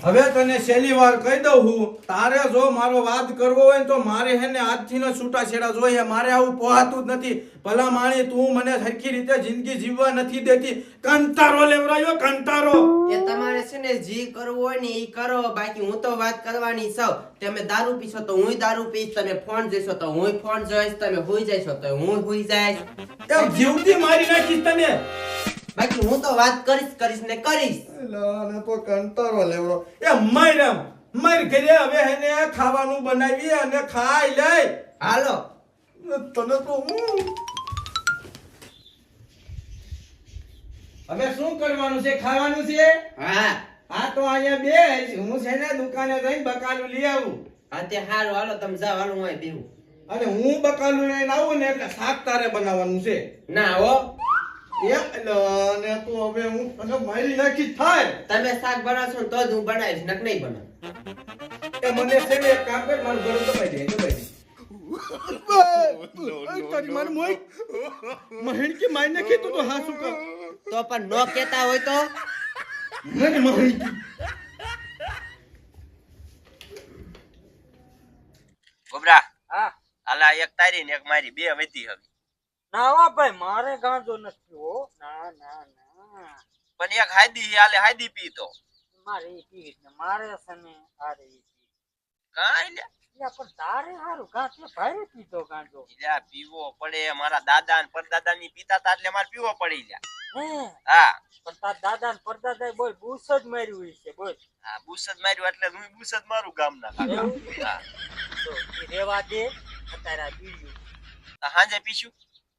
હવે તને છેલ્લી વાર કહી દઉં હું, તારે જો મારો વાદ કરવો હોય ને તો મારે હેને આજથી ન છૂટા છેડા જોઈએ. મારે આવું પોહાતું જ નથી. ભલા માણી તું મને સરખી રીતે જિંદગી જીવવા નથી દેતી. કંટારો લેવરાયો, કંટારો. એ તમારે છે ને જી કરવું હોય ને ઈ કરો, બાકી હું તો વાત કરવાની સૌ. તમે દારૂ પીશો તો હું દારૂ પીશ, તમે ફોન જોઈશો તો હું ફોન જોઈશ, તમે હુઈ જઈશો તો હું હુઈ જઈશ. એમ જીવતી મારી નાખીશ તને. બાકી હું તો વાત કરીશ ને કરીશ. લાને તો કંટારો લેવરો. એ મર ઘરે હવે હેને ખાવાનું બનાવી અને ખાઈ લે. હાલો તને તો હું હવે શું કરવાનું છે? ખાવાનું છે? હા તો અહીંયા બેસ, હું છે ને દુકાને જઈને બકાલું લઈ આવું. હા તે હારું, હાલો તમે જાઓ, હાલો હું અહીં બેહું. અને હું બકાલું લઈને આવું ને એટલે શાક તારે બનાવવાનું છે. ના હો, ને તો હવે હું તને મારી નાખી થાય. તમે શાક બનાવશો ને તો જ હું બનાવીશ, નક નહીં બનાવ. એ મને છે ને એક કામ કર, મારું ઘર દબાઈ દે. તારી માર મોય મહેણ કે મારી નાખી તું તો હા શું કર તો પણ નો કહેતા હોય તો મને મહેણ ગોબરા, હા આલા એક તારી ને એક મારી બે વધી હવે. ના હો ભાઈ, મારે ગાંજો નથી હો. ના ના ના, પણ એક હાયદી હાલે હાયદી પીતો મારે ઈ પીવી ને મારે છે ને આરે ઈ પીવી. કાઈ લે યા પણ તારે હારું ગાંઠે ભાઈ પીતો ગાંજો. લ્યા પીવો પડે. મારા દાદા ને પરદાદા ની પીતા તા એટલે મારે પીવો પડી લ્યા. હે હા પણ તાર દાદા ને પરદાદા બોલ બૂસ જ માર્યું હોય છે બોલ. હા, બુસ જ માર્યું એટલે હું બુસ જ મારું ગામ ના કાકા. એવું? હા, તો ઈ રેવા દે. અત્યારે આ બીડિયું તો હાંજે પીશું.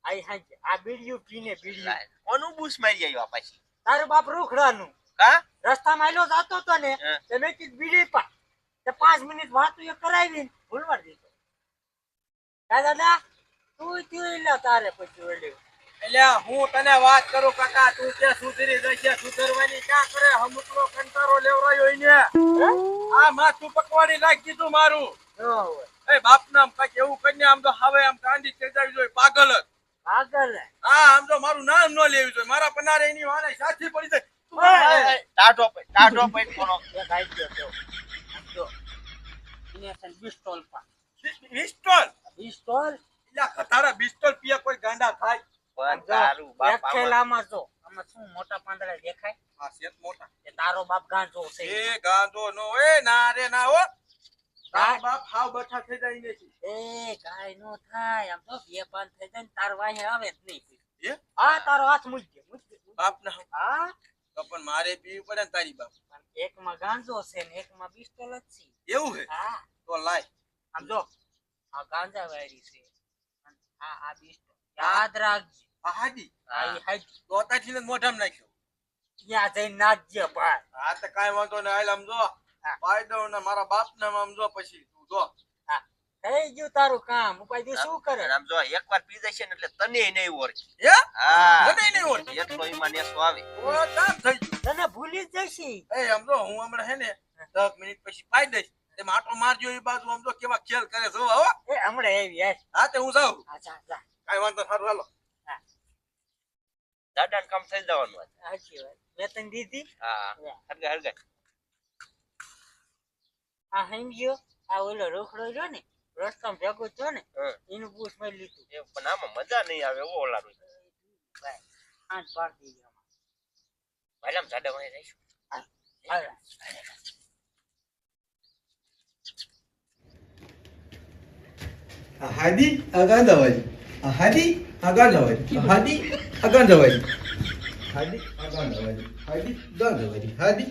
આઈ હાંજે આ બીડિયું પીને બીડિયું. કોનું બુસ મારી આવ્યા પાછી? તારું બાપ રૂખડાનું કા રસ્તામાં આયલો જાતો તો ને હા. તે મેં કીધું બીડી પા તે 5 મિનિટ વાતું એ કરાવી ભૂલવા દીધો. દાદા તું થયું લે તારે પછી ઓલ્યો. એટલે હું તને વાત કરું કાકા, તું કે સુધરી જશે, સુધરવાની ક્યાં કરે? હમુકનો કંટારો લેવરાયો ઈને. આ માથું પકવાડી નાખી દીધું મારું. ન હોય એ બાપ નામ કાક એવું કરીને આમ તો હવે આમ કાંડી તેજાવી જોઈએ, પાગલ જ. આગળ હા, આમ તો મારું નામ ન લેવું જોઈએ. મારા પનારે એની વાને સાચી પડી જાય. ટાઢો પૈ કોનો એક આઈ ગયો તો જો ઇનેશન પિસ્તોલ પા પિસ્તોલ પિસ્તોલ એટલે ખતારા પિસ્તોલ પીએ કોઈ ગાંડા થાય? પણ તારું બાપ એક થેલામાં જો આમાં શું મોટા પાંદડા દેખાય આ સેત મોટા એ તારો બાપ ગાંજો છે. એ ગાંધો નો એ ના રે ના હો. તારો બાપ હાવ બઠા થઈ જાય ને છે. એ ગાય નો થાય આમ તો બે પાન થઈ જાય ને તાર વાહે આવે જ નહીં. એ આ તારો હાથ મૂકી દે બાપ ના હા તો પણ મારે પીવી પડે ને તારી બાપ. પણ એકમાં ગાંજો છે ને એકમાં પિસ્તોલ જ છે. એવું હે હા તો લાય. આમ જો આ ગાંજા વાયરી છે અને આ પિસ્તોલ યાદ રાખજે. આ હાડી આ ઈ હાઈટ તો તાથી ને મોઢામાં નાખ્યો. ત્યાં જઈને નાખજે ભાઈ. હા તો કાઈ વાંધો ને હાલ આમ જો પાઈ દઉં ને મારા બાપ ને આમ જો પછી તું જો. હા થઈ ગયું તારું કામ. ઉપાય દી શું કરે? આમ જો એકવાર પી જશે ને એટલે તને નહીં ઓળખે. હે હા, મને નહીં ઓળખે. એટલો ઈમાં નેસો આવે. ઓ કામ થઈ ગયું. તને ભૂલી જ જશે. એ આમ જો હું હમણાં હે ને 10 મિનિટ પછી પાઈ દઈશ. તેમાં આટો મારજો એ બાજુ આમ જો કેવા ખેલ કરે જો હો. એ હમણાં એવી યાર. હા તે હું જાઉં. અચ્છા જા. કાઈ વાંધો સારું હાલો. દાદાને કામ થઈ જવાનું હતું. સાચી વાત. મેં તને દીધી. હા, હરગાય આ હંગ્યો આ ઓલો રોકડો રહ્યો ને રસ્તામાં ભેગો થયો ને એનું બૂસ મારી લીધું. એ પણ આમાં મજા નહીં આવે. ઓ ઓલાનું ભાઈ આઠ પાડી દીધી આમાં. ભાઈ આમ જાડા વાય રહીશું. હાલ. હાદી આગળ જવાય. હાદી આગળ જવાય. હાદી આગળ જવાય. હાદી આગળ જવાય. હાદી આગળ જવાય. હાદી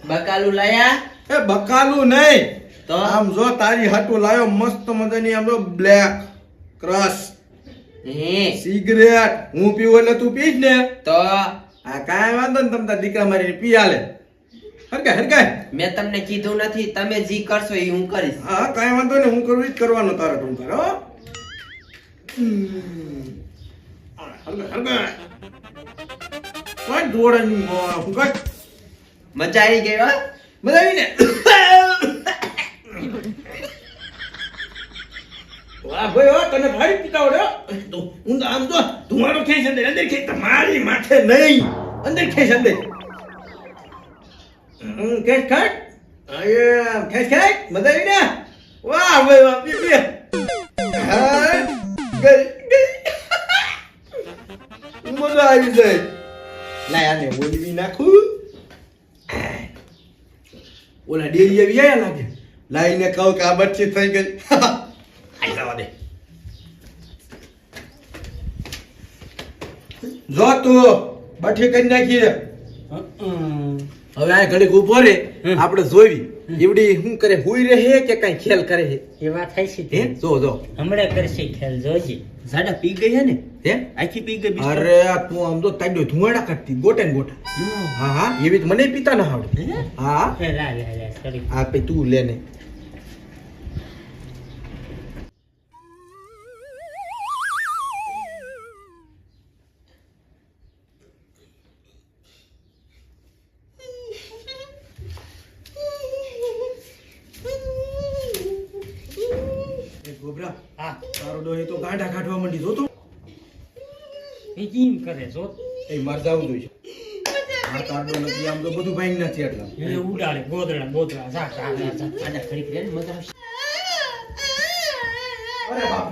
બકાલું લાયા એ બકાલું નહીં તો આમ જો તારી હાટુ લાયો મસ્ત મજાની આમ જો બ્લેક ક્રશ હે સિગરેટ. હું પીવું એટલે તું પીશ ને? તો આ કાંઈ વાંધો ને તમ તાર દીકરા મારી પી આલે. હરકાય મેં તમને કીધું નથી, તમે જી કરશો એ હું કરીશ. હા કાંઈ વાંધો ને, હું કરવું જ કરવાનું તારે તું તારે હો. હરકાય કોઈ દોડની હું કર મજા આવી ગઈ હો. મજા આવી ને? વાહ ભાઈ હો, તને ભાઈ પીતા આવડે. હું તો આમ તો ધુમાડો ખેંચ અંદર અંદર ખેંચ. તમારી માથે નહીં, અંદર ખેંચ અંદર. ખેંચ ખેંચ. અરે ખેંચ ખેંચ મજા આવી ને વાહ ભાઈ વાહ પી હા ગઈ મજા આવી જાય લાય આને બોલવી નાખું ઓલા ડેરી આવી આયા લાગે લાઈને કહું કે આ બચ્ચી થઈ ગઈ આઈ જવા દે જો તું બઠી કરી નાખી હવે આ ઘડીક ઉભો રે આપણે જોવી એવડી શું કરે હુઈ રહે કે કઈ ખેલ કરે છે એ વાત થાય છે હે જો જો હમણાં કરશે ખેલ જોજે સાડા પી ગઈ હે ને હે આખી પી ગઈ બિસ્કુટ. અરે તું આમ તો તાડ્યો ધુમાડા કરતી ગોટે ને ગોટા હા હા એવી તો મને પીતા ના આવડે હા લે લા લે લે સોરી આ પે તું લે ને ગોબરા હા તારો ડોહી તો ગાંઠા કાઢવા માંડી જો તો એ કેમ કરે જો એ મર જાવું જોઈએ આ તારો નથી આમ તો બધું ભાઈ નથી એટલા એ ઉડાડે ગોદડા ગોદડા જા જા જા આના ઘડીક રહે ને મજા આવશે. અરે બાપ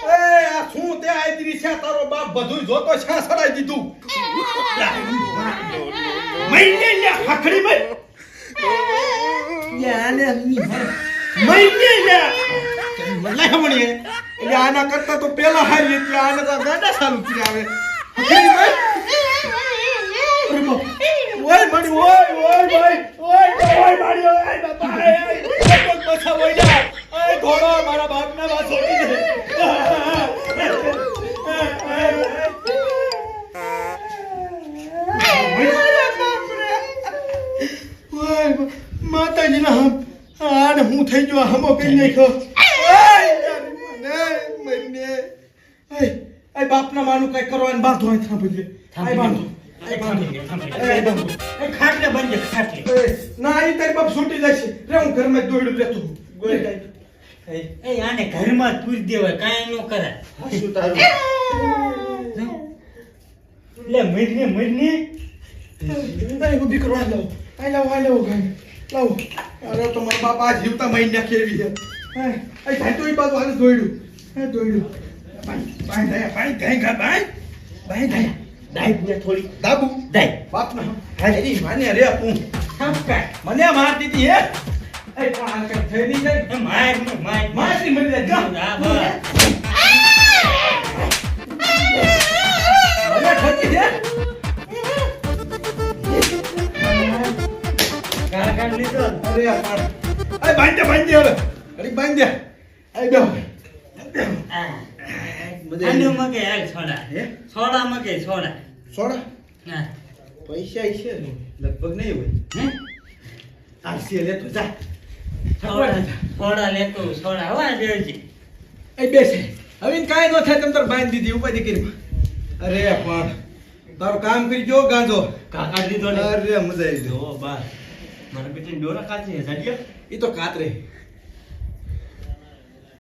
રે એ આ શું તે આઈતરી છે તારો બાપ બધું જોતો છે સડાઈ દીધું મૈને લે હખડી મઈ યાને મૈને લે મલ્લા હમણી એટલે આના કરતા તો પેલા હારી એટલે આને તો ગાડા ચાલુ કરી આવે હખડી મઈ ઓય મણી ઓય ભાઈ ઓય મારી ઓય બાપા એ કોક બસા ઓય જા ઓય ઘોડો મારા બાપના વાત છોડી દે માતાજી ના આને હું થઈ ગયો હમો કઈ નાખ્યો મને એ બાપના માનું કઈ કરવાનું બાંધો અહીં થાંભી આય બાંધો ખાટલે બંધ ખાટલે ના એ તારી બાપ છૂટી જશે રે હું ઘરમાં જ દોડ્યું રહેતું એ આને ઘરમાં પૂરી દેવાય કાંઈ ન કરાય શું તારું લે મરને તારી ઊભી કરવા લાવો આય લાવો ગાય લાવો અરે તો મારા બાપ આ જીવતા મહિને નાખી એવી છે એ થાય તો એ બાજુ આને દોડ્યું બાય દાઈ ને થોડી દાબુ દાઈ બાપ ના હારી માને રે તું ઠપકા મને માર દીધી હે એ પણ આ કઈ થઈ નહીં જાય માર મારી મરી જાય જા હા બસ મને ઠકી દે કાકા લીધો અરે યાર એ બાંધ દે હવે અરે બાંધ દે આઈ દો આને મગે હાલ છોડા હે છોડા મગે છોડા સોડા હા પૈસા છે ને લગભગ નહીં હોય હે આ છે લે તો જા છોડા લેતો છોડા હવા દેજે એ બેસે હવે કાઈ નો થાય તમ તાર બાંધ દીધી ઉપાધી કરી અરે પણ તારું કામ કરી જો ગાંજો કાકા લીધો ને અરે મજા આવી ગઈ જો બસ મારા બેટી ડોરા કાચી હે જાડિયા ઈ તો કાતરે